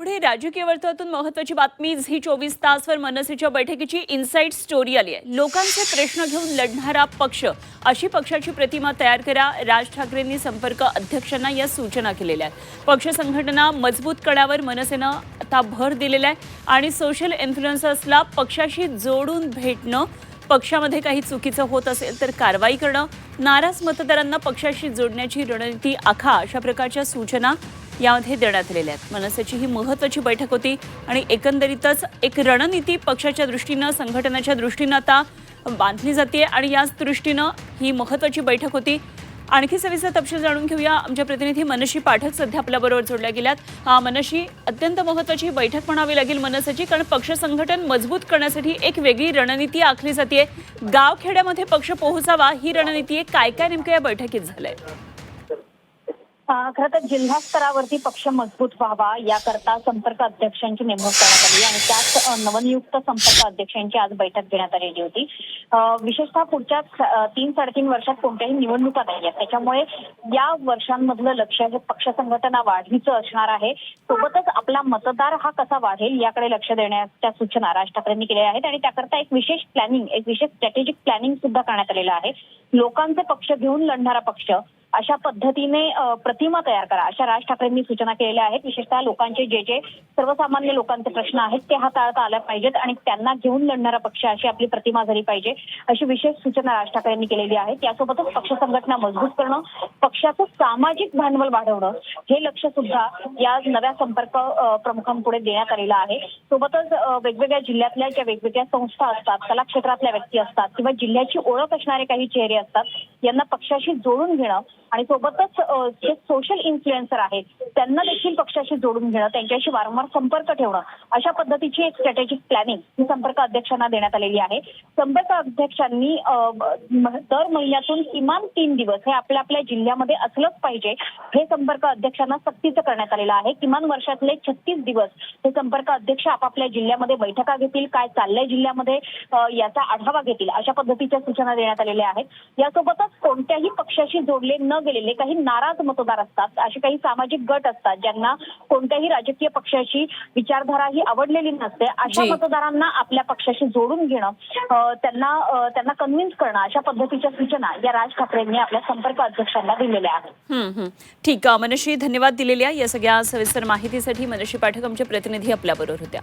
पुढे राजकीय वर्तुळातून महत्त्वाची बातमी झी 24 तासवर मनसेच्या बैठकीची इनसाइड स्टोरी आली आहे। लोकांचे प्रश्न घेऊन लढणारा पक्ष, अशी पक्षाची प्रतिमा तयार करा। राज ठाकरेंनी संपर्क अध्यक्षांना या सूचना केलेल्या आहेत। पक्ष संघटना मजबूत करण्यावर मनसेनं आता भर दिलेला आहे आणि सोशल इन्फ्लुएन्सर्सला पक्षाशी जोडून भेटणं, पक्षामध्ये काही चुकीचं होत असेल तर कारवाई करणं, नाराज मतदारांना पक्षाशी जोडण्याची रणनीती आखा, अशा प्रकारच्या सूचना यामध्ये देण्यात आलेल्या आहेत। मनसेची ही महत्त्वाची बैठक होती आणि एकंदरीतच एक रणनीती पक्षाच्या दृष्टीनं, संघटनाच्या दृष्टीनं आता बांधली जाते आणि याच दृष्टीनं ही महत्त्वाची बैठक होती। आणखी सविस्तर तपशील जाणून घेऊया। आमच्या प्रतिनिधी मनशी पाठक सध्या आपल्याबरोबर जोडल्या गेल्यात। मनशी, अत्यंत महत्त्वाची बैठक म्हणावी लागेल मनसेची, कारण पक्ष संघटन मजबूत करण्यासाठी एक वेगळी रणनीती आखली जाते। गावखेड्यामध्ये पक्ष पोहोचावा ही रणनीती आहे। काय काय नेमकं या बैठकीत झालंय? खरं तर जिल्हा स्तरावरती पक्ष मजबूत व्हावा याकरता संपर्क अध्यक्षांची नेमणूक करण्यात आली आणि त्यात नवनियुक्त संपर्क अध्यक्षांची आज बैठक घेण्यात आलेली होती। विशेषतः पुढच्या 3-3.5 वर्षात कोणत्याही निवडणुका नाही आहेत, त्याच्यामुळे या वर्षांमधलं लक्ष हे पक्ष संघटना वाढीचं असणार आहे। सोबतच आपला मतदार हा कसा वाढेल याकडे लक्ष देण्याच्या सूचना राज ठाकरेंनी केल्या आहेत आणि त्याकरता एक विशेष प्लॅनिंग, एक विशेष स्ट्रॅटेजिक प्लॅनिंग सुद्धा करण्यात आलेलं आहे। लोकांचे पक्ष घेऊन लढणारा पक्ष, अशा पद्धतीने प्रतिमा तयार करा, अशा राज ठाकरेंनी सूचना केलेल्या आहेत। विशेषतः लोकांचे जे सर्वसामान्य लोकांचे प्रश्न आहेत ते हाताळता आले पाहिजेत आणि त्यांना घेऊन लढणारा पक्ष अशी आपली प्रतिमा झाली पाहिजे, अशी विशेष सूचना राज ठाकरेंनी केलेली आहे। त्यासोबतच पक्ष संघटना मजबूत करणं, पक्षाचं सामाजिक भांडवल वाढवणं, हे लक्ष सुद्धा या नव्या संपर्क प्रमुखांपुढे देण्यात आलेलं आहे। सोबतच वेगवेगळ्या जिल्ह्यातल्या ज्या वेगवेगळ्या संस्था असतात, कला क्षेत्रातल्या व्यक्ती असतात किंवा जिल्ह्याची ओळख असणारे काही चेहरे असतात, यांना पक्षाशी जोडून घेणं आणि सोबतच जे सोशल इन्फ्लुएन्सर आहेत त्यांना देखील पक्षाशी जोडून घेणं, त्यांच्याशी वारंवार संपर्क ठेवणं, अशा पद्धतीची एक स्ट्रॅटेजिक प्लॅनिंग ही संपर्क अध्यक्षांना देण्यात आलेली आहे। संपर्क अध्यक्षांनी दर महिन्यातून किमान 3 दिवस हे आपल्या आपल्या जिल्ह्यामध्ये असलंच पाहिजे, हे संपर्क अध्यक्षांना सक्तीचं करण्यात आलेलं आहे। किमान वर्षातले 36 दिवस हे संपर्क अध्यक्ष आपापल्या जिल्ह्यामध्ये बैठका घेतील, काय चाललंय जिल्ह्यामध्ये याचा आढावा घेतील, अशा पद्धतीच्या सूचना देण्यात आलेल्या आहेत। यासोबतच कोणत्याही पक्षाशी जोडले न गेलेले काही नाराज मतदार असतात, असे काही सामाजिक गट असतात ज्यांना कोणत्याही राजकीय पक्षाची विचारधारा ही आवडलेली नसते, अशा मतदारांना आपल्या पक्षाशी जोडून घेणं, त्यांना कन्व्हिन्स करणं, अशा पद्धतीच्या सूचना या राज ठाकरेंनी आपल्या संपर्क अध्यक्षांना दिलेल्या आहेत। ठीक आहे मनशी, धन्यवाद दिलेल्या या सगळ्या सविस्तर माहितीसाठी। मनशी पाठक आमचे प्रतिनिधी आपल्याबरोबर होत्या।